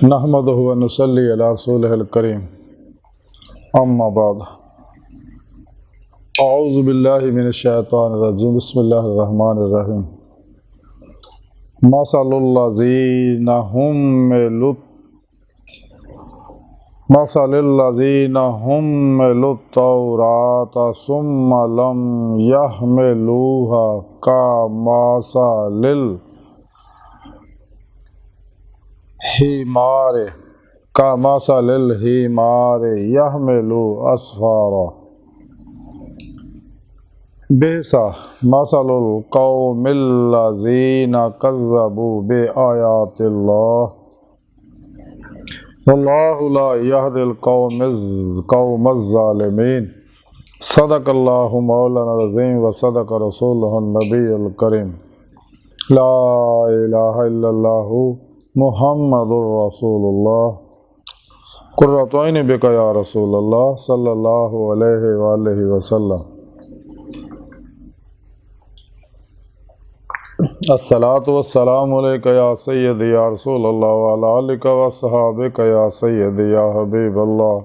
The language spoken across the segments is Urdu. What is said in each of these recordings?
نحمدہ و نصلی علی رسولہ الکریم، اما بعد، اعوذ باللہ من الشیطان الرجیم، بسم اللہ الرحمن الرحیم۔ مثل الذین حملوا التوراۃ ثم لم يحملوها كمثل الحمار يحمل أسفارا بئس مثل القوم الذين كذبوا بآيات الله والله لا يهدي القوم الظالمين۔ صدق اللہ مولانا العظیم و صدق رسولہ النبی الکریم۔ لا الہ الا اللہ محمد الرسول اللہ، قرۃ عین بک یا رسول اللہ صلی اللہ علیہ وآلہ وسلم۔ الصلاۃ والسلام علیک یا سیدی یا رسول اللہ وعلی آلک وصحابک یا سیدی یا حبیب اللہ۔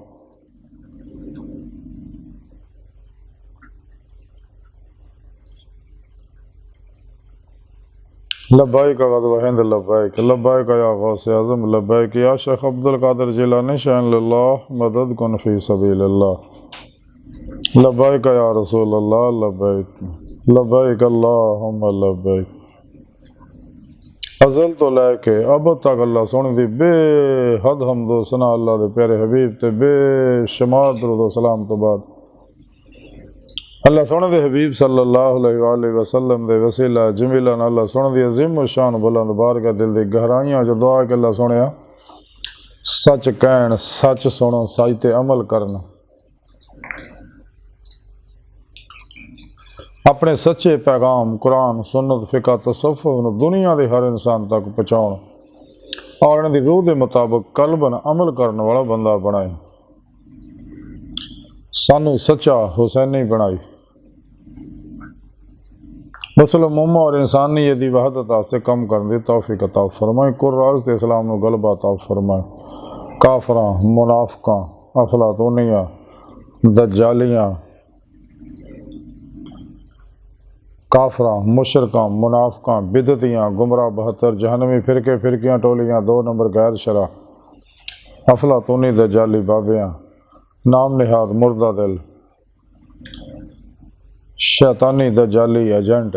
لبیک غزو ہند، لبیک لبیک یا غوث اعظم، لبیک یا شیخ عبدالقادر جیلانی شان للہ، مدد کن فی سبیل اللہ۔ لبیک یا رسول اللہ، لبیک لبیک اللہم لبیک۔ ازل تو لے کے اب تک اللہ سونے دی بے حد حمد و ثنا اللہ دے پیارے حبیب تے بے شمار درود و سلام تو بعد اللہ سونے دے حبیب صلی اللہ علیہ وآلہ وسلم دے وسیلہ جمیلہ اللہ سونے دی عظیم و شان بلند بارگاہ دل دی گہرائیاں جو دعا کہ اللہ سونے سچ کہن، سچ سنو، سچ تے عمل کرنا، اپنے سچے پیغام قرآن سنت فقہ تصوف دنیا دے ہر انسان تک پہنچاؤ اور ان دی روح دے مطابق قلباً عمل کرنے والا بندہ بنائے۔ سانو سچا حسینی بنائی، مسلم امہ اور انسانیت دی وحدت سے کم کرنے دی توفیق عطا فرمائے۔ قرآن دے اسلام نو غلبہ عطا فرمائے۔ کافراں، منافقاں، افلاطونیاں، دجالیاں، کافراں، مشرکاں، منافقاں، بدعتیاں، گمراہ 72 جہنمی فرقیاں ٹولیاں، 2 نمبر غیر شرع، افلاطونی دجالی بابیاں، نام نہاد مردہ دل، شیطانی دجالی ایجنٹ،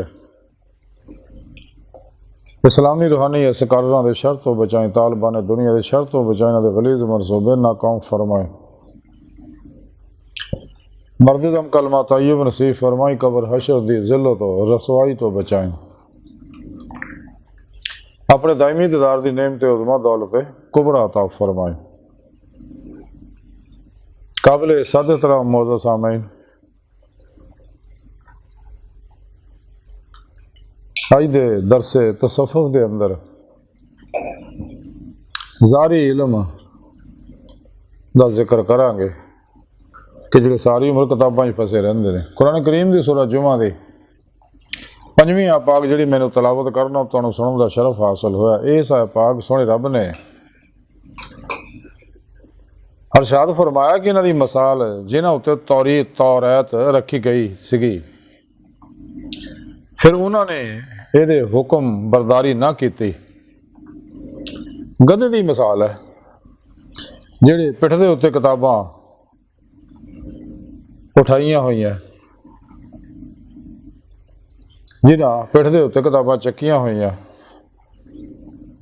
اسلامی روحانی اسکارراں دے شر تو بچائیں، طالبان دنیا دے شر تو بچائیں، دے غلیظ منصوبے ناکام فرمائیں۔ مرد دم کلمہ طیب نصیب فرمائی، قبر حشر دی ذلت و رسوائی تو بچائیں، اپنے دائمی دیدار دی نعمت عظمیٰ دولت کبریٰ عطا فرمائیں۔ قابل صد احترام معزز سامعین، آج دے درس تصوف دے اندر ظاہری علم دا ذکر کریں گے کہ جڑے ساری عمر کتاباں پھسے رہندے نے۔ قرآن کریم دی سورہ جمعہ دی 5ویں آیت پاک جڑی میں نے تلاوت کرنا تانوں سنن دا شرف حاصل ہویا۔ اس آیت پاک سونے رب نے ارشاد فرمایا کہ انہاں دی مثال جنہاں اُتے توریت رکھی گئی سگی، پھر انہوں نے یہ حکم برداری نہ کیتی۔ گدھے دی مثال ہے جڑے پٹھ دے اُتے کتاباں اٹھائیاں ہوئی ہیں، جنہاں پٹھ دے اُتے کتاباں چکیاں ہوئی ہیں۔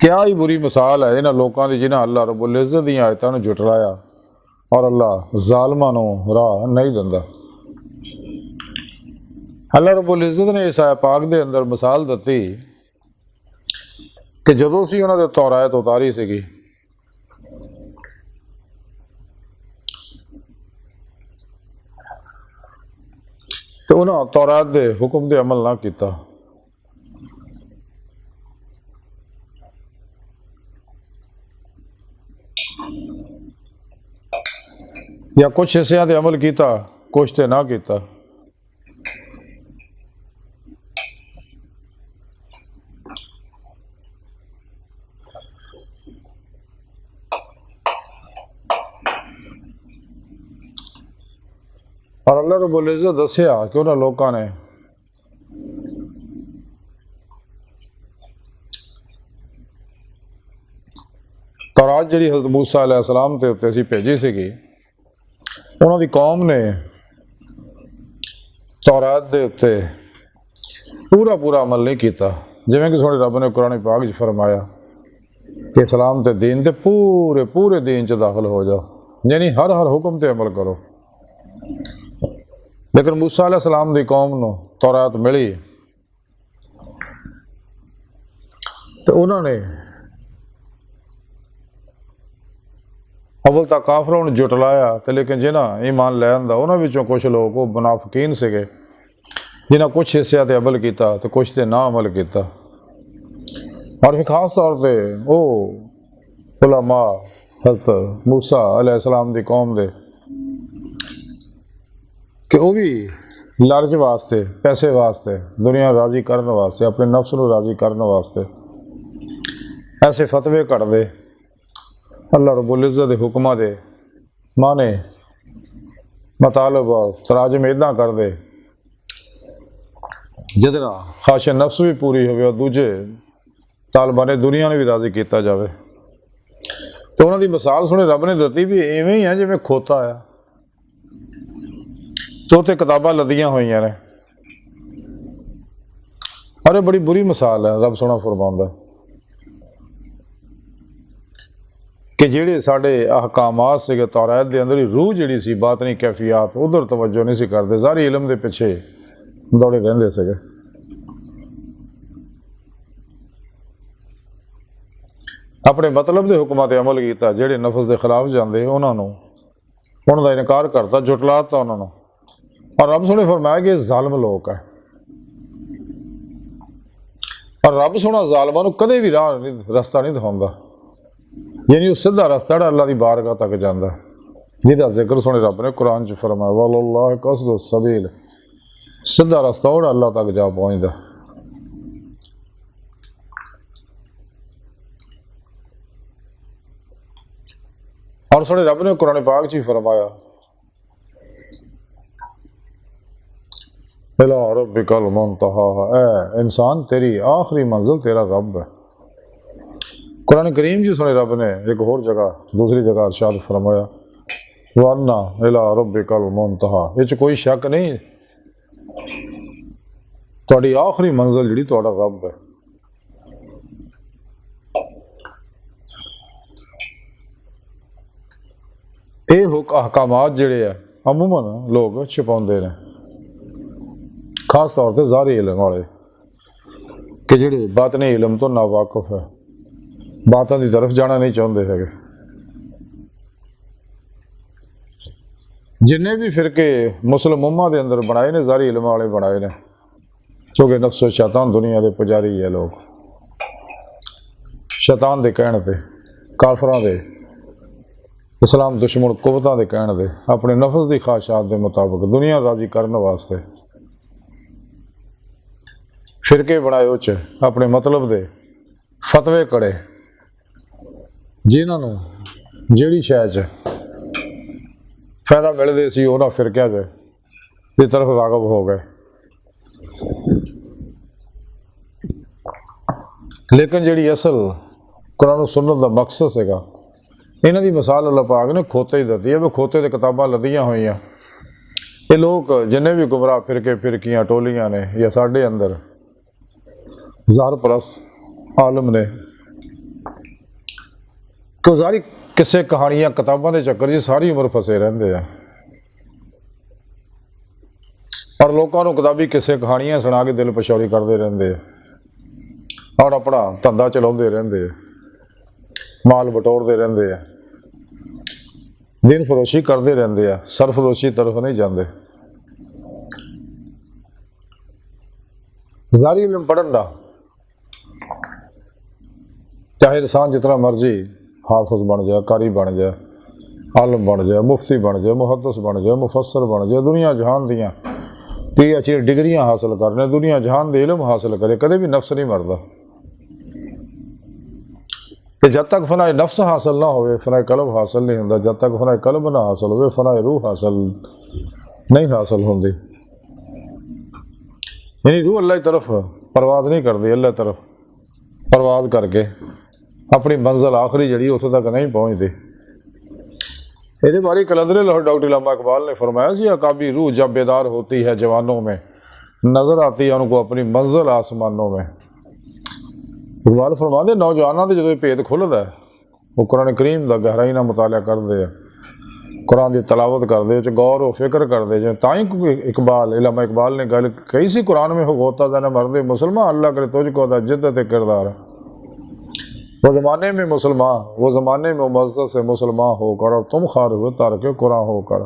کیا ہی بری مثال ہے انہاں لوکاں دی جنہاں اللہ رب العزت دی آیتاں نوں جھٹلایا اور اللہ ظالماں نوں راہ نہیں دیندا۔ اللہ رب العزت نے اس آیت پاک دے اندر مثال دتی کہ جدوں سی انہاں دے تورات اتاری سیگی تو انہاں تورات دے حکم دے عمل نہ کیتا، یا کچھ حصیاں دے عمل کیتا، کچھ تے نہ کیتا۔ اور اللہ رب العزت دسیا کہ انہاں لوکاں نے تورات جڑی حضرت موسیٰ علیہ السلام تے اتنے اسی بھیجی سیگی، انہاں دی قوم نے تورات دے اتنے پورا عمل نہیں کیتا، جویں کہ سونے رب نے قرآن پاک وچ فرمایا کہ اسلام تے دین تے پورے دین چ داخل ہو جاؤ، یعنی ہر حکم تے عمل کرو۔ لیکن موسیٰ علیہ السلام دی قوم نو تورات ملی تو انہوں نے اول تک کافروں نے جٹلایا، تو لیکن جنہاں ایمان لے آندا انہاں وچوں کچھ لوگ وہ منافقین سگے جنہاں کچھ حصے تے عمل کیتا تو کچھ تے نہ عمل کیتا، اور پھر خاص طور پہ وہ علماء حضرت موسیٰ علیہ السلام دی قوم دے کہ وہ بھی لالچ واسطے، پیسے واسطے، دنیا راضی کرنے واسطے، اپنے نفس نو راضی کرنے واسطے ایسے فتوے کٹ دے، اللہ رب العزت دے حکمہ دے مانے مطالب اور تراجم اداں کر دے جدنا خواہش نفس بھی پوری ہوئے اور دوجے طالبان دنیا نے بھی راضی کیتا جاوے۔ تو انہوں دی مثال سنے رب نے دتی بھی ایویں ہی ہے جویں کھوتا ہے، تو تے کتاباں لدیاں ہوئیاں نے، ارے بڑی بری مثال ہے۔ رب سونا فرماؤندا کہ جڑے ساڈے احکامات سے تورات دے اندر روح جڑی سی باطنی کیفیات ادھر توجہ نہیں سی کرتے، ظاہری علم دے پیچھے دوڑے رہندے سگے۔ اپنے مطلب دے حکمات عمل کیتا، جڑے نفس دے خلاف جاندے انہاں دا انکار کرتا، جھٹلاتا انہاں نوں، اور رب سونے فرمایا کہ یہ ظالم لوگ ہے، اور رب سونا ظالماں نوں کدے بھی رستہ نہیں دکھاوندا، یعنی وہ سیدھا رستہ اللہ دی بارگاہ تک جاندا ہے، جہدا ذکر سونے رب نے قرآن چ فرمایا وَلَلَّهِ قَصْدُ السَّبِيلِ، سیدھا رستہ وہ اللہ تک جا پہنچدا۔ اور سونے رب نے قرآن پاک چ فرمایا اِلَىٰ رَبِّكَ الْمُنْتَهَىٰ، اے انسان تیری آخری منزل تیرا رب ہے۔ قرآن کریم جی سنے رب نے ایک اور جگہ دوسری جگہ ارشاد فرمایا وَأَنَّ إِلَىٰ رَبِّكَ الْمُنْتَهَىٰ، یہ کوئی شک نہیں تہاڈی آخری منزل جڑی تہاڈا رب ہے۔ یہ احکامات جڑے ہیں عموماً لوگ چھپاؤندے نے، خاص طور پہ ظاہری علم والے کہ جڑے باطنی علم تو ناواقف ہے، باتوں کی طرف جانا نہیں چاہتے ہے۔ جنہیں بھی فرقے مسلم امہ دے اندر بنائے نے ظاہری علم والے بنائے نے، کیونکہ نفس و شیطان دنیا دے پجاری ہے، لوگ شیطان دے کہنے دے، کافراں دے، اسلام دشمن قوتاں دے کہنے دے، اپنے نفس دی خواہشات دے مطابق دنیا راضی کرنے واسطے فرقے بنائے اچ اپنے مطلب دے فتوے کڑے، جنہوں جیڑی شے چ فائدہ ملدے سی انہاں فرقیاں دی طرف راغب ہو گئے۔ لیکن جیڑی اصل قرآن و سنت دا مقصد سگا، انہاں دی مثال اللہ پاک نے کھوتے ہی دتی ہے، وہ کھوتے دے کتاباں لدیاں ہوئیاں۔ یہ لوگ جنہیں بھی گمراہ فرقے فرقیاں ٹولیاں نے یا ساڈے اندر ظاہر پرست عالم نے کہ ساری قصے کہانیاں کتاباں دے چکر جی ساری عمر پھسے رہندے ہیں، اور لوگوں کو کتابی قصے کہانیاں سنا کے دل پچھوری کرتے رہندے ہیں، اور اپنا دھندا چلاؤندے رہندے ہیں، مال بٹورتے رہندے ہیں، دین فروشی کرتے رہندے ہیں، سرفروشی طرف نہیں جاندے۔ ظاہری علم پڑھن دا چاہے انسان جتنا مرضی حافظ بن جائے، قاری بن جائے، عالم بن جائے، مفتی بن جائے، محدث بن جائے، مفسر بن جائے، دنیا جہان دیاں PhD ڈگریاں حاصل کرنے، دنیا جہان دے علم حاصل کرے، کدے بھی نفس نہیں مردا۔ کہ جب تک فنائے نفس حاصل نہ ہوئے فنائے قلب حاصل نہیں ہوتا، جب تک فنائے قلب نہ حاصل ہوئے فنائے روح حاصل نہیں حاصل ہوندی. یعنی روح اللہ کی طرف پرواز نہیں کرتی، اللہ طرف پرواز کر کے اپنی منزل آخری جڑی اتنے تک نہیں پہنچتی. یہ بارے کلندر لاہور ڈاکٹر علامہ اقبال نے فرمایا سی عقابی روح جب بیدار ہوتی ہے جوانوں میں، نظر آتی ہے ان کو اپنی منزل آسمانوں میں. اقبال فرما دے نوجوانوں کے جدو بھید کھلدا ہے وہ قرآن کریم کا گہرائی نہ مطالعہ کرتے ہیں، قرآن کی تلاوت کرتے، غور و فکر کرتے. جو تائیں اقبال علامہ اقبال نے گل کہی سی قرآن میں ہوتا تھا نہ مرد مسلمان اللہ کرے تجھ کو دا جدت کردار. وہ زمانے میں مسلمان، وہ زمانے میں مزدت سے مسلمان ہو کر اور تم خار ہوئے تارک قرآن ہو کر.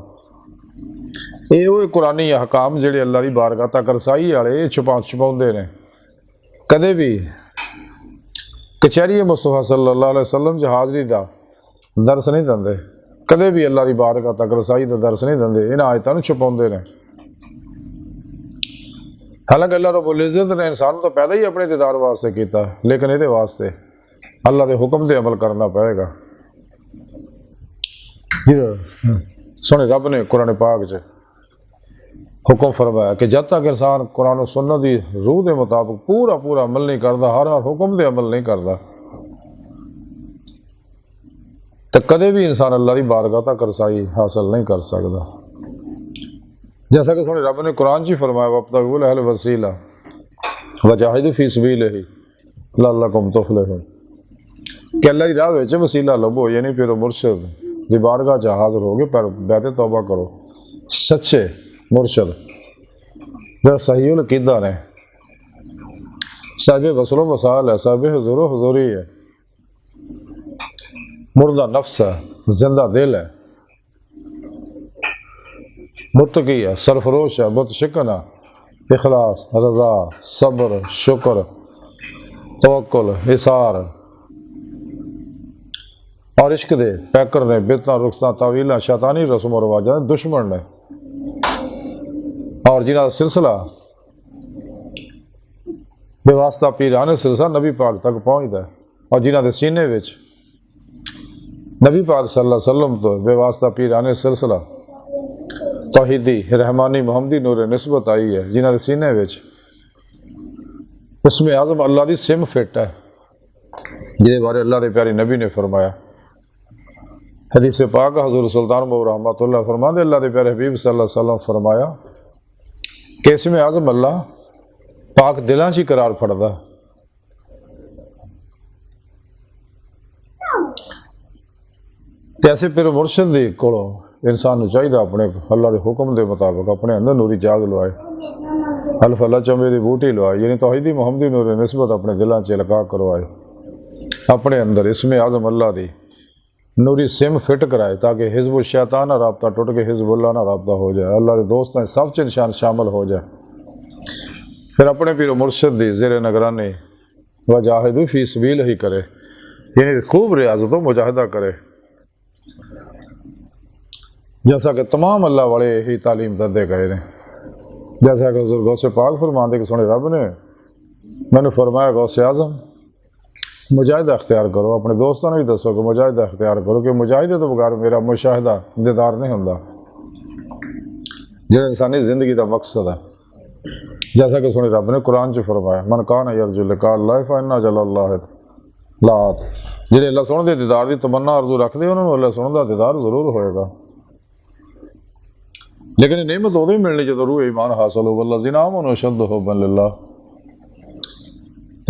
یہ وہ قرآنی احکام جڑے اللہ کی بارگاہ تک رسائی والے چھپاؤندے نے. کدے بھی کچہری مصطفیٰ صلی اللہ علیہ وسلم جو حاضری دا درس نہیں دندے، کدے بھی اللہ کی بارگاہ تک رسائی دا درس نہیں دندے، انہاں آیتاں نوں چھپاؤندے نے. حالانکہ اللہ رب العزت نے انسان تو پیدا ہی اپنے دیدار واسطے کیتا ہے، لیکن یہ واسطے اللہ دے حکم دے عمل کرنا پائے گا. سونے رب نے قرآن پاک چ حکم فرمایا کہ جب تک انسان قرآن و سنت دی روح دے مطابق پورا عمل نہیں کرتا، ہر حکم دے عمل نہیں کرتا، تو کدے بھی انسان اللہ کی بارگاہ تک رسائی حاصل نہیں کر سکتا. جیسا کہ سونے رب نے قرآن چی فرمایا وَابْتَغُوا إِلَيْهِ الْوَسِيلَةَ وَجَاهِدُوا فِي سَبِيلِهِ لَعَلَّكُمْ تُفْلِحُونَ. کہ اللہ کی راہ وچ وسیلہ لبو، یعنی پھر مرشد دی بارگاہ چ حاضر ہوگے، پر بیعت توبہ کرو. سچے مرشد جو صحیح العقیدہ نے، صاحب وصل و وصال ہے، صاحب حضور و حضوری ہے، مردہ نفس ہے، زندہ دل ہے، متقی ہے، سرفروش ہے، بت شکن ہے، اخلاص، رضا، صبر، شکر، توکل، اثار اور عشق دے پیکر نے، بدعتاں رخصتاں تعویلاں شیطانی رسم و رواجاں دے دشمن نے، اور جنہاں سلسلہ بے واسطہ پیران سلسلہ نبی پاک تک پہنچتا ہے، اور جنہاں دے سینے وچ نبی پاک صلی اللہ علیہ وسلم تو بے واسطہ پیران سلسلہ توحیدی رحمانی محمدی نور نسبت آئی ہے، جنہاں دے سینے وچ اس میں اعظم اللہ دی سم فٹ ہے، جنہیں بارے اللہ دے پیارے نبی نے فرمایا. حدیث پاک حضور سلطان مو رحمۃ اللہ فرما دے اللہ دے پیارے حبیب صلی اللہ علیہ وسلم فرمایا کہ اس میں اعظم اللہ پاک دلاں چی قرار پھڑدا. ایسے پھر مرشد دی کولوں انسان نو چاہیے اپنے اللہ دے حکم دے مطابق اپنے اندر نوری جاگ لوائے، الف اللہ چمبے دی بوٹی لوائے، یعنی توحیدی محمدی نور نسبت اپنے دلاں چ لگا کروائے، اپنے اندر اس میں اعظم اللہ دی نوری سم فٹ کرائے، تاکہ حزب الشیطان نہ رابطہ ٹوٹ کے حزب اللہ نہ رابطہ ہو جائے، اللہ کے دوستوں سب چ نشان شامل ہو جائے. پھر اپنے پیر و مرشد دی زیر نگرانی وجاہدوا فی سبیل ہی کرے، یعنی خوب ریاضت و مجاہدہ کرے، جیسا کہ تمام اللہ والے یہی تعلیم دے گئے ہیں. جیسا کہ حضور غوث پاک فرماندے کہ سونے رب نے میں نے فرمایا غوث اعظم مجاہدہ اختیار کرو، اپنے دوستوں نے بھی دسو کہ مجاہدہ اختیار کرو، کہ مجاہدے تو بغیر میرا مشاہدہ دیدار نہیں ہوتا، جہاں انسانی زندگی کا مقصد ہے. جیسا کہ سونے رب نے قرآن چ فرمایا من کان یرجو لقاء اللہ فإن أجل اللہ لآت. جہے اللہ سونے دے دیدار دی تمنا آرزو رکھتے انہوں نے اللہ سونے دا دیدار ضرور ہوئے گا. لیکن یہ نعمت ادو ہی ملنی جدو روح ایمان حاصل ہو، والذین آمنوا اشد حبا للہ.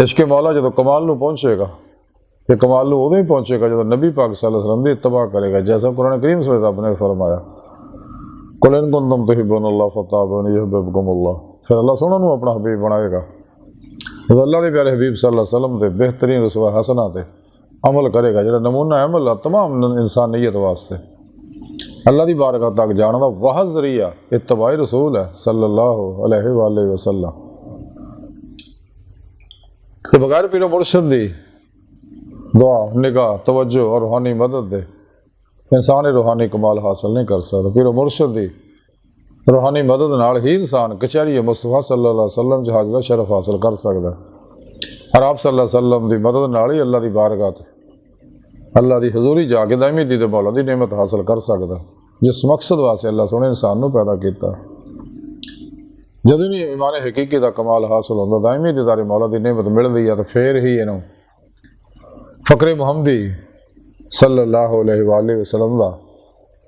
عشق مولا جدو کمال نو پہنچے گا، یہ کمال نو ادو ہی پہنچے گا جدو نبی پاک صلی اللہ علیہ وسلم دی اتباع کرے گا، جیسا قرآن کریم سے رب نے فرمایا قل ان کنتم تحبون اللہ فاتبعونی یحببکم اللہ. پھر اللہ سونا نو اپنا حبیب بنائے گا جدو اللہ دے پیارے حبیب صلی اللہ علیہ وسلم دے بہترین رسول حسنہ تے عمل کرے گا، جڑا نمونہ عمل ہے تمام انسانیت واسطے اللہ دی بارگاہ تک جانا دا واحد ذریعہ اتباع رسول ہے صلی اللہ علیہ وآلہ وسلم. کہ بغیر پیر و مرشد دی دعا، نگاہ، توجہ اور روحانی مدد دے انسان روحانی کمال حاصل نہیں کر سکتا. پیر و مرشد دی روحانی مدد نال ہی انسان کچہری مصطفیٰ صلی اللہ علیہ وسلم جہاز کا شرف حاصل کر سکتا ہے، اور آپ صلی اللہ علیہ وسلم دی مدد نال ہی اللہ دی بارگاہ تے اللہ دی حضوری جا کے دائمی دید مولا دی نعمت حاصل کر سکتا. جس مقصد واسطے اللہ سونے انسان نو پیدا کیتا، جدوں بھی ایمان حقیقی دا کمال حاصل ہوندا، دائمی دیدار مولا دی نعمت ملدی ہے، تو پھر ہی انہوں فقر محمدی صلی اللہ علیہ وآلہ وسلم دا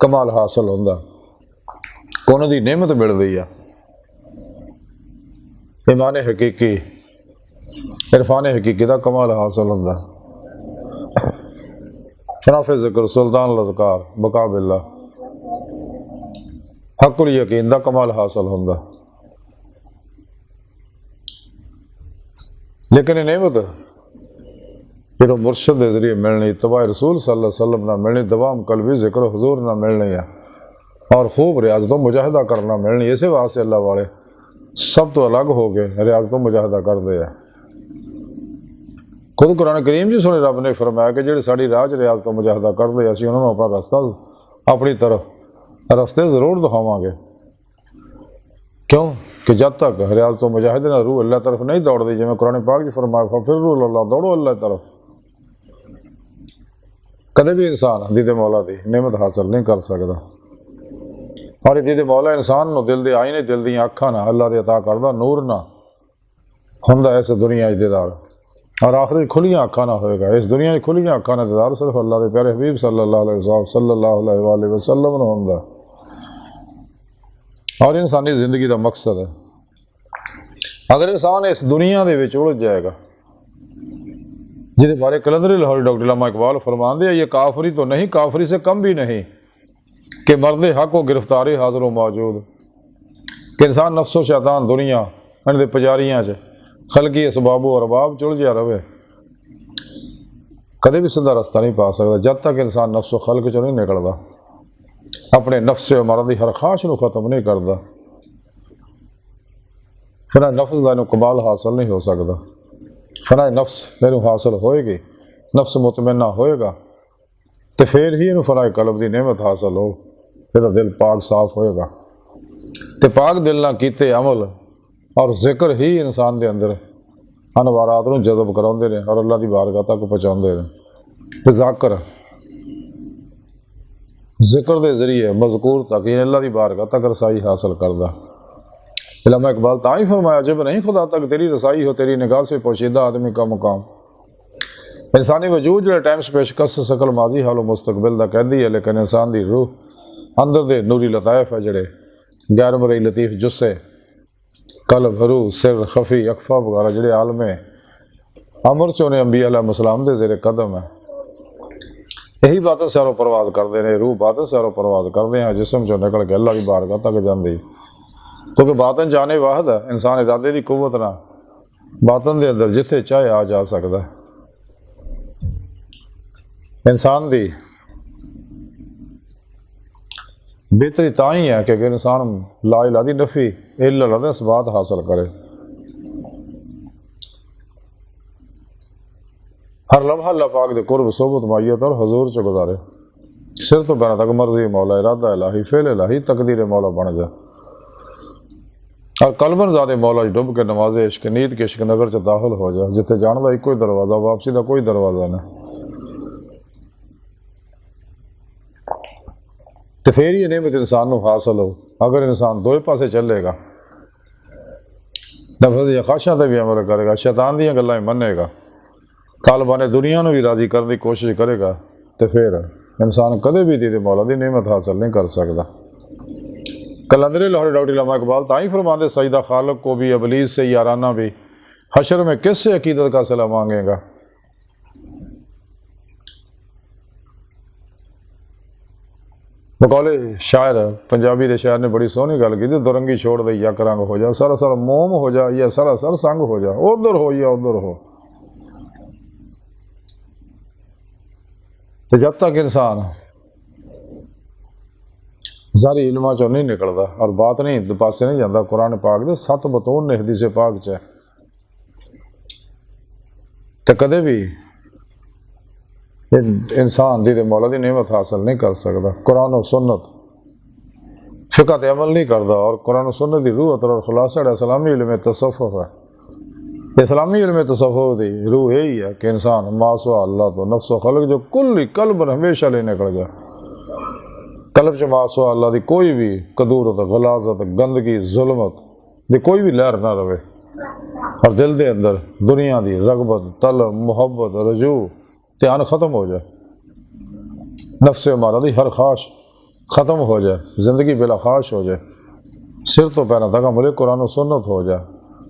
کمال حاصل ہوندا، کون دی نعمت ملدی ہے، ایمان حقیقی عرفان حقیقی دا کمال حاصل ہوندا، شرف ذکر سلطان الاذکار بقا باللہ حق الیقین دا کمال حاصل ہوندا۔ لیکن یہ نعمت جو مرشد کے ذریعے ملنی، اتباع رسول صلی اللہ علیہ وسلم نہ ملنی، دوام قلبی ذکر و حضور نہ ملنی ہے، اور خوب ریاضت و مجاہدہ کرنا ملنی، اسی واسطے اللہ والے سب تو الگ ہو گئے ریاضت و مجاہدہ کرتے ہیں۔ خود قرآن کریم جی سنے رب نے فرمایا کہ جڑے ساری راج ریاضت و مجاہدہ کرتے ہیں، اسی انہوں نے اپنا رستہ اپنی طرف رستے ضرور دکھاواں گے۔ کیوں کہ جب تک ریاضت و مجاہدے نہ روح اللہ طرف نہیں دوڑ دی، جی میں قرآن پاک جی فرمایا ففروا الی اللہ، دوڑو اللہ طرف، کدے بھی انسان دید مولا دی نعمت حاصل نہیں کر سکتا۔ اور دید مولا انسان نو دل دے آئینے، دل دیاں اکھاں نہ اللہ دے عطا کردہ نور نہ ہوندا اس دنیا دیدار، اور آخری کھلیاں اکھاں نہ ہوئے گا، اس دنیا کھلیاں اکھاں نہ دیدار صرف اللہ دے پیارے حبیب صلی اللہ علیہ وسلم صلی اللہ علیہ وآلہ وسلم نو ہوندا، اور انسانی زندگی دا مقصد ہے۔ اگر انسان اس دنیا دے وچ الجھ جائے گا، جہدے بارے کلندر لاہوری ڈاکٹر علامہ اقبال فرماندے ہیں، یہ کافری تو نہیں، کافری سے کم بھی نہیں، کہ مرد حق و گرفتاری حاضر و موجود، کہ انسان نفس و شیطان دنیا ان دے پجاریاں چ خلقی اسباب و ارباب چڑ جا رہے، کدے بھی سیدھا رستہ نہیں پا سکتا جب تک انسان نفس و خلق چ نہیں نکلدا، اپنے نفس و مرضی ہر خواہش نو ختم نہیں کردا، پھر نفس دا کمال حاصل نہیں ہو سکتا۔ فنا نفس میرے حاصل ہوئے گی، نفس مطمئنہ ہوئے گا، تو پھر ہی انہوں فنا قلب دی نعمت حاصل ہو، پھر دل پاک صاف ہوئے گا، تو پاک دل نہ کیتے عمل اور ذکر ہی انسان دے اندر انوارات نو جذب کراؤندے نے اور اللہ دی بارگاہ تک پہنچاؤندے نے۔ تو ذاکر ذکر دے ذریعے مذکور تک یعنی اللہ دی بارگاہ تک رسائی حاصل کردہ۔ علامہ اقبال تاں ہی فرمایا جب نہیں خدا تک تیری رسائی ہو، تیری نگاہ سے پوشیدہ آدمی کا مقام۔ انسانی وجود جڑے ٹائم سپیش کس سکل ماضی حال و مستقبل دا قیدی ہے، لیکن انسان دی روح اندر دے نوری لطائف ہے جڑے غیر مرئی لطیف جسے قلب روح سر خفی اخفا وغیرہ جڑے عالم امر چونے انبیاء علیہ السلام دے زیر قدم ہے، یہی باتیں سیر و پرواز کرتے ہیں، روح باتیں سیر و پرواز کرتے ہیں، جسم چو نکل کے اللہ کی بارگاہ تک جاندی، کیونکہ باطن جانے واحد ہے، انسان ارادے دی قوت نہ باطن دے اندر جتھے چاہے آ جا سکتا ہے۔ انسان دی بہتری تاں ہی ہے کہ اگر انسان لا الہ دی نفی الا اللہ دے اثبات حاصل کرے، ہر لمحہ اللہ پاک دے قرب صحبت معیت اور حضور چ گزارے، سر تو بنا تک مرضی مولا، ارادہ الہی، فعل الہی، تقدیر مولا بن جا، اور قلباً ذات مولا ڈب کے نماز عشق نیت کے عشق نگر چ داخل ہو جا، جتے جان دا کوئی دروازہ، واپسی دا کوئی دروازہ نہیں۔ تو پھر یہ نعمت انسان نو حاصل ہو اگر انسان دوئے پاسے چلے گا، نفس یا خواہشاں تے بھی عمل کرے گا، شیطان دیاں گلاں منے گا، طالبان دنیا نو بھی راضی کرنے کی کوشش کرے گا، تو پھر انسان کدے بھی دید مولا دی نعمت حاصل نہیں کر سکتا۔ کلندر لاہوری ڈاکٹر علامہ اقبال تاں ہی فرماندے سجدہ خالق کو بھی ابلیس سے یارانہ بھی، حشر میں کس سے عقیدت کا صلہ مانگے گا۔ بقول شاعر پنجابی دے شاعر نے بڑی سونی گل کی، درنگی چھوڑ دے یا کرنگ ہو جا، سارا سارا موم ہو جا یا سارا سر سنگ ہو جا، ادھر ہو یا ادھر ہو۔ تو جب تک انسان ظاہری علماں چوں نہیں نکلتا اور بات نہیں پاسے نہیں جاتا، قرآن پاک دے 7 بطون نے حدیث پاک چ تو کدے بھی انسان دید مولا دی نعمت حاصل نہیں کر سکتا۔ قرآن و سنت فقہ تے عمل نہیں کرتا، اور قرآن و سنت دی روح اور خلاصہ اسلامی علم تصوف ہے۔ اسلامی علم تصوف دی روح یہی ہے کہ انسان ما سوا اللہ تو نفس و خلق جو کل قلب ہمیشہ لے نکل جائے۔ قلب چ ماسوا اللہ دی کوئی بھی قدورت غلاظت گندگی ظلمت دی کوئی بھی لہر نہ رہے، اور دل دے اندر دنیا دی رغبت طلب محبت رجوع دھیان ختم ہو جائے، نفس امارہ دی ہر خواہش ختم ہو جائے، زندگی بلا خواہش ہو جائے، سر تو پیروں تک عمل قرآن و سنت ہو جائے،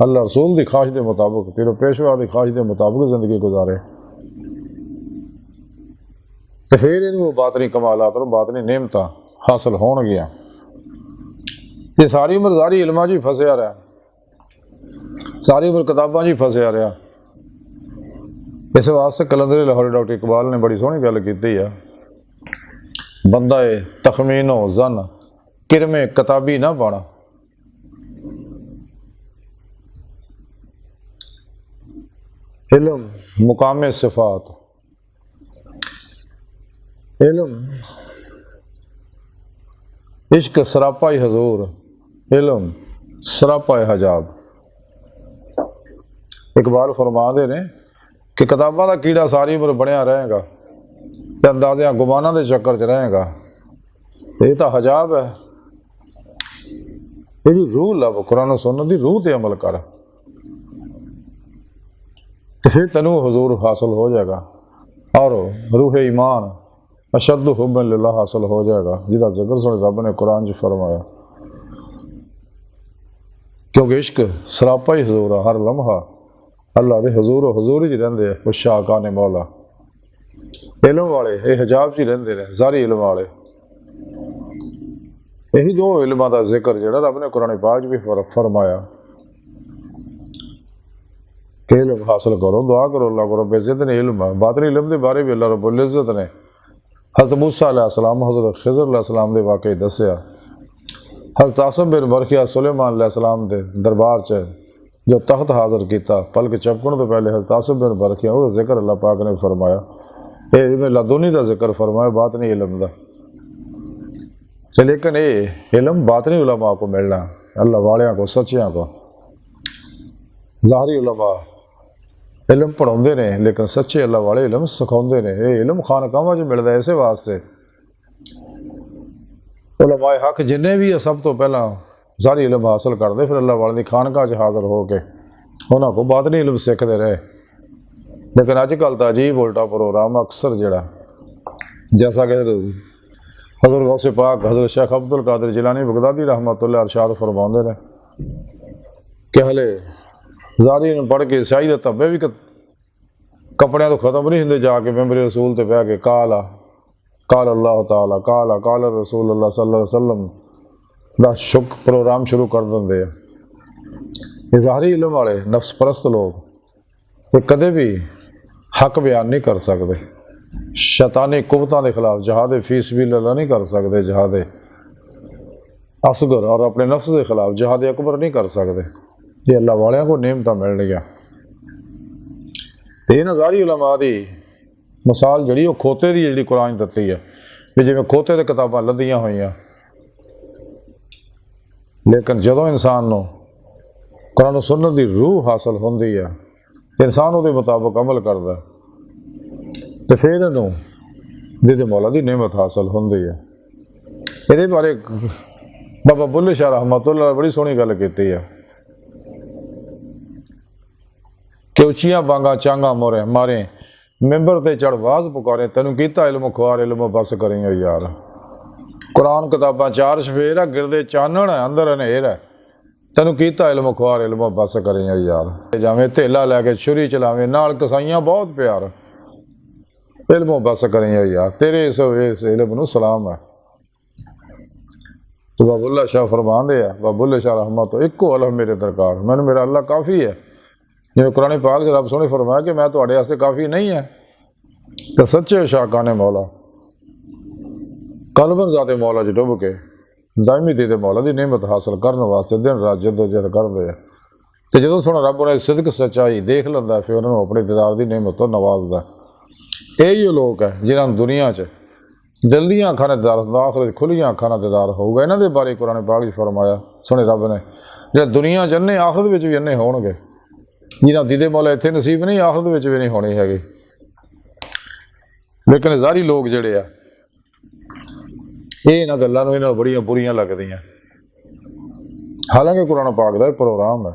اللہ رسول دی خواہش دے مطابق پھر پیشوا دی خواہش دے مطابق زندگی گزارے، تو پھر وہ باطنی کمالات اور باطنی نعمتیں حاصل ہون گیا۔ یہ ساری عمر ظاہری علماں جی پھنسیا رہا، ساری عمر کتاباں جی پھنسیا رہا۔ اس واسطے کلندر لاہور ڈاکٹر اقبال نے بڑی سونی گل کیتی ہے، بندہ تخمین و زن کرم کتابی نہ بنا، علم مقام صفات، علم عشق سراپا حضور، علم سراپا حجاب۔ اقبال فرما دے نے کہ کتاباں دا کیڑا ساری عمر بنیا رہے گا تے اندازیاں گماناں دے چکر چ رہے گا، یہ تو حجاب ہے، یہ روح لب قرآن و سنت دی روح تے عمل کر، پھر تینوں حضور حاصل ہو جائے گا، اور روح ایمان اشد حب للہ حاصل ہو جائے گا، جہاں ذکر سن رب نے قرآن چ فرمایا، کیونکہ عشق سراپا ہی حضور ہے، ہر لمحہ اللہ دے حضور و حضور ہی رہندے وہ شاکان مولا، علم والے یہ حجاب چ رہندے نے، ظاہری علم والے، یہی دو علماں دا ذکر جڑا رب نے قرآن پاک بھی فرمایا کہ علم حاصل کرو، دعا کرو اللہ کو رب عزت نے علم ہے۔ باطنی علم دے بارے بھی اللہ رب العزت نے حضرت موسیٰ علیہ السلام حضرت خضر علیہ السلام دے واقعی دسیا، حضرت عاصم بن برقیہ سلیمان علیہ السلام دے دربار چ جو تخت حاضر کیتا پلک چپکن تو پہلے حضرت عاصم بن برقیہ وہ ذکر اللہ پاک نے فرمایا، اے علم لدنی دا ذکر فرمایا، باطنی علم دا، لیکن یہ علم باطنی علماء کو ملنا، اللہ والیاں کو سچیاں کو، ظاہری علماء علم پڑھاؤندے نے لیکن سچے اللہ والے علم سکھاؤندے نے، یہ علم خانقاہاں وچ ملدا ہے، اسے واسطے علماء حق جننے بھی سب تو پہلا ظاہری علم حاصل کرتے، پھر اللہ والے دی خانقاہ حاضر ہو کے انہاں کو باطنی علم سیکھتے رہے، لیکن اج کل تو عجیب الٹا پروگرام اکثر جڑا جیسا کہ حضرت غوث پاک حضرت شیخ عبد القادر جیلانی بغدادی رحمۃ اللہ ارشاد فرماؤندے نے کہ ہلے ظاہری علم پڑھ کے سیاہی دے تبے بھی کپڑیاں تو ختم نہیں ہوندے، جا کے ممبر رسول تے بہ کے قال اللہ تعالیٰ قال رسول اللہ صلی اللہ علیہ وسلم دا شک پروگرام شروع کر دیں۔ یہ ظاہری علم والے نفس پرست لوگ یہ کدے بھی حق بیان نہیں کر سکتے، شیطانی قوتوں کے خلاف جہاد فی سبیل اللہ نہیں کر سکتے، جہاد اصغر اور اپنے نفس کے خلاف جہاد اکبر نہیں کر سکتے، یہ اللہ والیاں کو نعمتاں مل گیا۔ یہ ظاہری علماء دی مثال جڑی وہ کھوتے دی جڑی قرآن دتی ہے کہ جی کھوتے تے کتاباں لدیاں ہوئیاں، لیکن جدوں انسان نو قرآن و سنت دی روح حاصل ہوندی ہے، انسان وہ مطابق عمل کرتا ہے تو پھر انہوں دید مولا دی نعمت حاصل ہوندی ہے۔ یہ بارے بابا بلے شاہ رحمۃ اللہ بڑی سونی گل کیتی ہے کہ اچھیاں بانگاں چانگاں مورے مارے ممبر تے چڑھ واز پکارے، تینوں کیتا علم خوار علم بس کریں گے یار، قرآن کتاباں چار شفیر ہے گردے چانن ہے اندر انہیر ہے، تینوں کیتا علم خوار علم بس کریں گے یار، جاویں تھیلا لے کے چھری چلاویں نال کسائیاں بہت پیار، علم بس کریں گے یار، تیرے اس علم نو سلام ہے۔ تو بابا اللہ شاہ فرمان دے ہے، بابا اللہ شاہ رحمت ایکو علم میرے درکار، میں نے میرا اللہ کافی ہے، جی قرآن پاک سے رب سونے فرمایا کہ میں تواڈے واسطے کافی نہیں ہے، تو سچے شاکان مولا قلباً ذات مولا چ ڈب کے دائمی دید مولا دی نعمت حاصل کرنے واسطے دن رات جدوجہد کرتے ہیں، تو جدوں سونا رب انہیں صدق سچائی دیکھ لینا پھر انہوں اپنے دیدار دی نعمت تو نوازدا۔ یہی لوگ ہے جنہاں دنیا چ دل دیاں اکھاں نے دیدار ہوندا، آخرت کھلیاں اکھاں نال دیدار ہوگا، انہاں دے بارے قرآن پاک وچ فرمایا سونے رب نے جہاں دنیا چ انے آخرت وچ بھی انے ہون گے، جنہاں دید مولا اتنے نصیب نہیں آخرت وچ بھی نہیں ہونی ہے گی۔ لیکن ظاہری لوگ جڑے آ ਇਹ ਇਹਨਾਂ ਗੱਲਾਂ ਨੂੰ ਇਹਨਾਂ ਨੂੰ ਬੜੀਆਂ ਬੁਰੀਆਂ ਲੱਗਦੀਆਂ, ਹਾਲਾਂਕਿ ਕੁਰਾਨ ਪਾਕ ਦਾ ਇਹ ਪ੍ਰੋਗਰਾਮ ਹੈ।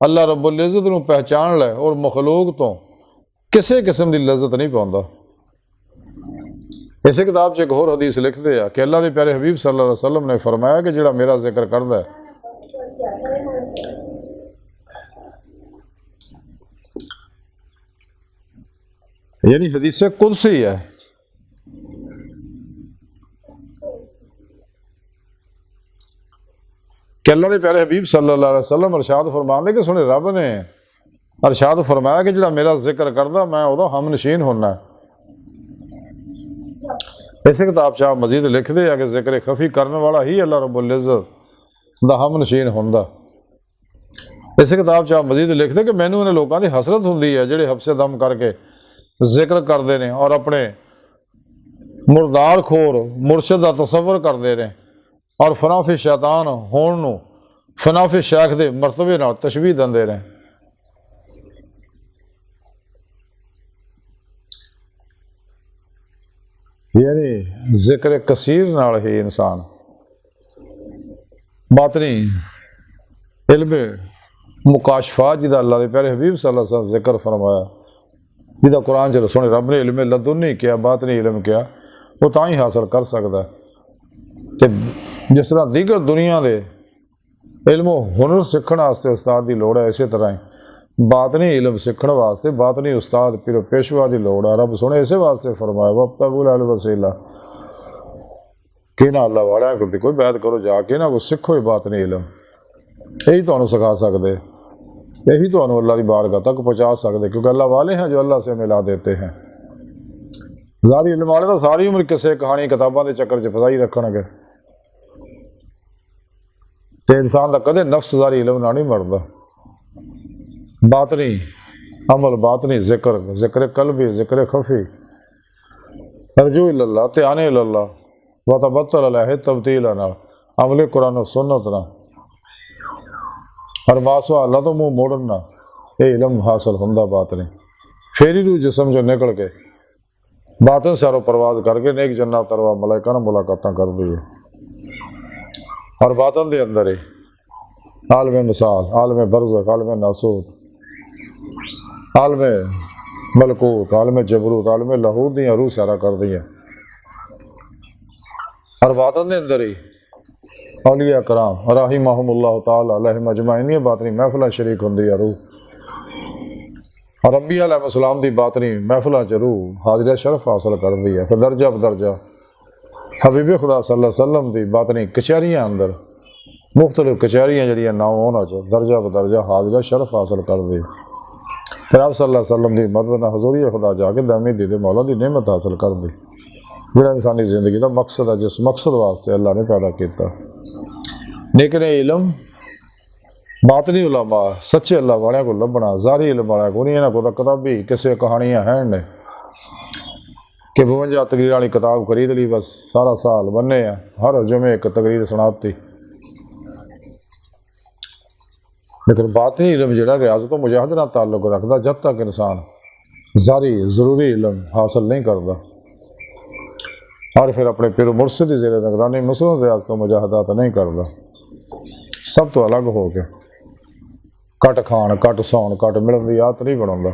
اللہ رب العزت نو پہچان لے اور مخلوق تو کسی قسم دی لذت نہیں پاؤندا۔ اسی کتاب 'چ ایک اور حدیث لکھتے ہیں کہ اللہ کے پیارے حبیب صلی اللہ علیہ وسلم نے فرمایا کہ جڑا میرا ذکر کردا ہے یعنی حدیث قدسی ہے کہ اللہ کے پیارے حبیب صلی اللہ علیہ وسلم ارشاد فرماندے کہ سنے رب نے ارشاد فرمایا کہ جڑا میرا ذکر کردا میں وہ ہم نشین ہونا ہے۔ اسی کتاب آپ مزید لکھتے ہیں کہ ذکر خفی کرنے والا ہی اللہ رب العزت دا ہم نشین ہوندا۔ اسی کتاب آپ مزید لکھتے کہ مینوں انہیں لوگوں کی حسرت ہوندی ہے جڑے حبس دم کر کے ذکر کرتے ہیں اور اپنے مردار خور مرشد کا تصور کرتے ہیں اور فناف شیطان ہون نو فناف شیخ دے مرتبے نال تشبیح دندے رہے۔ یعنی ذکر کثیر نال ہی انسان باطنی علم مکاشفات جدا اللہ کے پیارے حبیب صلی اللہ علیہ وسلم ذکر فرمایا جدا قرآن چ سونے رب نے علم لدنی کیا باطنی علم کیا وہ تاں ہی حاصل کر سکتا ہے۔ کہ جس طرح دیگر دنیا دے علم و ہنر سیکھن واسطے استاد دی لوڑ ہے، اسی طرح ہی باطنی علم سیکھن واسطے باطنی استاد پیر و پیشوا دی لوڑ ہے۔ رب سونے اسی واسطے فرمایا وابتغوا الوسیلہ کہ نہ اللہ والیاں کو کوئی بیعت کرو جا کے نہ کو سیکھو باطنی علم، یہی تمہیں سکھا سکتے، یہی تمہیں اللہ کی بارگاہ تک پہنچا سکتے، کیونکہ اللہ والے ہیں جو اللہ سے ملا دیتے ہیں۔ ظاہری علم والے تو ساری عمر کسے کہانی کتاباں دے چکر چ فضائی رکھن گے تے انسان دا کدے نفس ظاہری علم نہ نہیں مردا۔ باطنی عمل باطنی ذکر ذکر قلبی ذکر خفی ترجو اللہ تیانے اللہ وتبتل علیہ تبتیل نہ عمل قرآن و سنت نہ ہر ماسوا اللہ تو منہ موڑنا یہ علم حاصل ہوندا باطنی۔ پھر ہی روح جسم جو نکل کے باطن سارو پرواز کر کے نیک جنات تروا ملائکہ نہ ملاقاتاں کر دیے اور باطن دے اندر ہی عالم مثال عالم برزخ عالم ناسوت عالم ملکوت عالم جبروت عالم لاہوت دیاں روح سارا کر دیا اور باطن دے اندر ہی اولیاء کرام رحمہم اللہ تعالی علیہم اجمعین باطنی محفلہ شریک ہوندی ہے روح اور انبیاء علیہ السلام دی باطنی محفلہ چ روح حاضر شرف حاصل کر دی ہے۔ پھر درجہ بدرجہ حبیب خدا صلی اللہ علیہ وسلم دی باطنی کچہریاں اندر مختلف کچہریاں جڑیاں نام ہونا چاہیے درجہ بدرجہ حاضر شرف حاصل کر دی۔ پھر آپ صلی اللہ علیہ وسلم دی مدد نہ حضوری خدا جا کے دائمی دید مولا دی نعمت حاصل کر دی جڑا انسانی زندگی دا مقصد ہے جس مقصد واسطے اللہ نے پیدا کیتا۔ لیکن علم باطنی علماء سچے اللہ والے کو لبنا ظاہری علم والے کو نہیں، انہاں کو کتابی کسے کہانیاں ہیں نے کہ 52 تقریر والی کتاب خرید لی بس سارا سال بننے ہیں ہر جمعے ایک تقریر سناتی۔ لیکن باطنی علم جڑا ریاضت و مجاہدہ نال تعلق رکھتا جب تک انسان ظاہری ضروری علم حاصل نہیں کرتا اور پھر اپنے پیر مرشد کی زیر نگرانی مثلاً ریاضت و مجاہدات نہیں کرتا، سب تو الگ ہو کے کٹ کھان کٹ سون کٹ ملن کی عادت نہیں بنا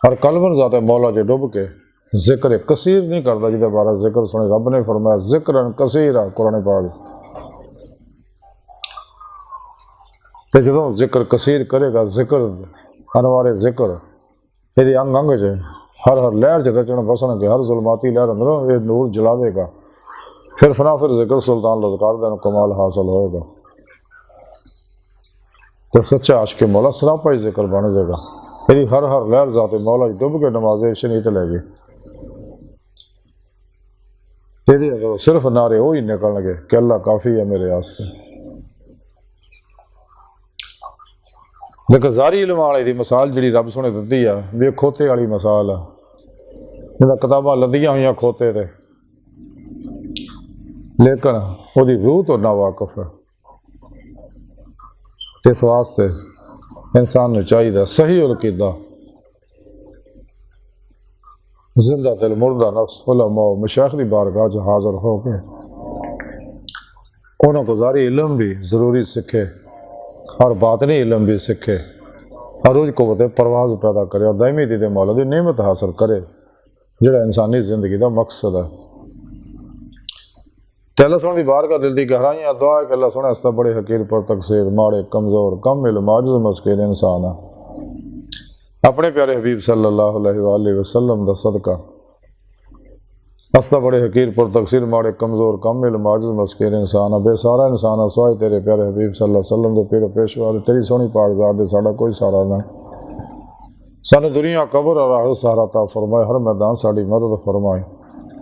اور قلباً ذات مولا جو ڈب کے ذکر کثیر نہیں کرتا جہاں بارہ ذکر سنے رب نے فرمایا ذکر کثیر قرآن پاک تو جدوں ذکر کثیر کرے گا ذکر انوار ذکر یہ انگ انگ چ ہر لہر چ رچن بسن کے ہر ظلماتی لہر اندروں یہ نور جلاوے گا پھر ذکر سلطان لذکار دین کمال حاصل ہوئے گا تو سچا عاشق مولا سراپا ہی ذکر بن جائے گا۔ میری ہر لہر ذات مولا ڈب کے نماز شنیت لے گی تیری اگر صرف نعرے وہی نکلن گے کہ اللہ کافی ہے میرے واسطے۔ لیکن ظاہری علم والے دی مثال جڑی رب سونے دتی ہے بھی کھوتے والی مثال ہے جہاں کتاباں لدیاں ہوئی کھوتے تے لیکن وہ روح تو نا واقف ہے۔ اس واسطے انسان نے چاہیے صحیح القیدہ زندہ دل مردہ نفس علماء مشائخ دی بارگاہ جو حاضر ہو کے انہوں کو ظاہری علم بھی ضروری سکھے اور باطنی علم بھی سکھے، عروج قوت پرواز پیدا کرے اور دائمی دید مولا دی نعمت حاصل کرے جڑا انسانی زندگی دا مقصد ہے۔ تے اللہ سونے دی بار کا دل دی گہرائیاں دعا ہے کہ اللہ سونے اس بڑے حقیر پر تقصیر ماڑے کمزور کم علم عاجز مسکین انسان ہے، اپنے پیارے حبیب صلی اللہ علیہ وآلہ وسلم دا صدقہ استا بڑے حقیر پر تقصیر ماڑے کمزور کم علم عاجز مسکین انسان بے سارا انسان سوائے تیرے پیارے حبیب صلی اللہ علیہ وسلم دے پیر پیشوا دے تیری سونی پاک ذات دے ساڑا کوئی سارا نہ، سانو دنیا قبر اور آخرت سہارا عطا فرمائے، ہر میدان ساڑی مدد فرمائے،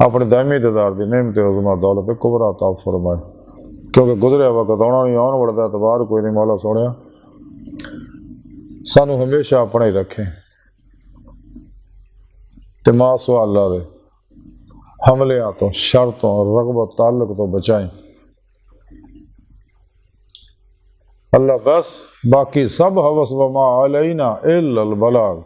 اپنے دائمی دیدار دی نعمت عظمہ دولت کبرا عطا فرمائے، کیونکہ گزریا وقت آنا نہیں آن وڑتا اعتبار کوئی نہیں، مولا سونیا سانو ہمیشہ اپنے ہی رکھیں تے ما سوا اللہ دے حملے تو شرطوں اور رغبت تعلق تو بچائیں اللہ، بس باقی سب حوث وما علینا الا البلاغ۔